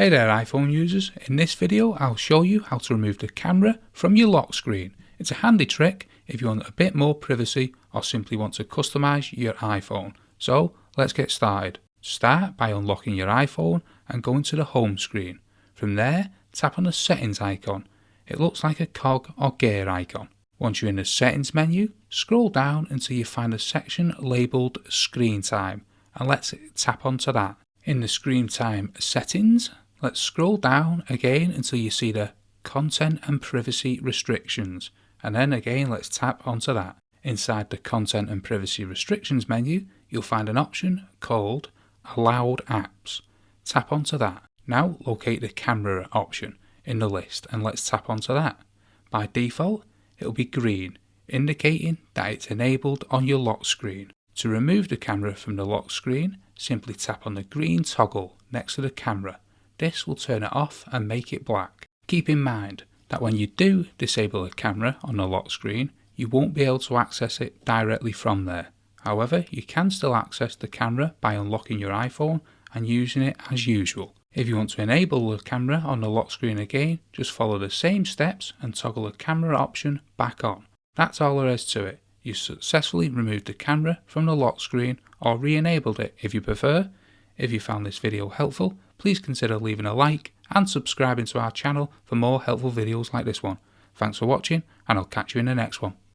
Hey there iPhone users, in this video I'll show you how to remove the camera from your lock screen. It's a handy trick if you want a bit more privacy or simply want to customize your iPhone. So let's get started. Start by unlocking your iPhone and go into the home screen. From there, tap on the settings icon. It looks like a cog or gear icon. Once you're in the settings menu, scroll down until you find a section labelled Screen Time and let's tap onto that. In the Screen Time settings, let's scroll down again until you see the Content and Privacy Restrictions, and then again let's tap onto that. Inside the Content and Privacy Restrictions menu, you'll find an option called Allowed Apps. Tap onto that. Now locate the camera option in the list and let's tap onto that. By default, it'll be green, indicating that it's enabled on your lock screen. To remove the camera from the lock screen, simply tap on the green toggle next to the camera. This will turn it off and make it black. Keep in mind that when you do disable the camera on the lock screen, you won't be able to access it directly from there. However, you can still access the camera by unlocking your iPhone and using it as usual. If you want to enable the camera on the lock screen again, just follow the same steps and toggle the camera option back on. That's all there is to it. You successfully removed the camera from the lock screen or re-enabled it if you prefer. If you found this video helpful, please consider leaving a like and subscribing to our channel for more helpful videos like this one. Thanks for watching and I'll catch you in the next one.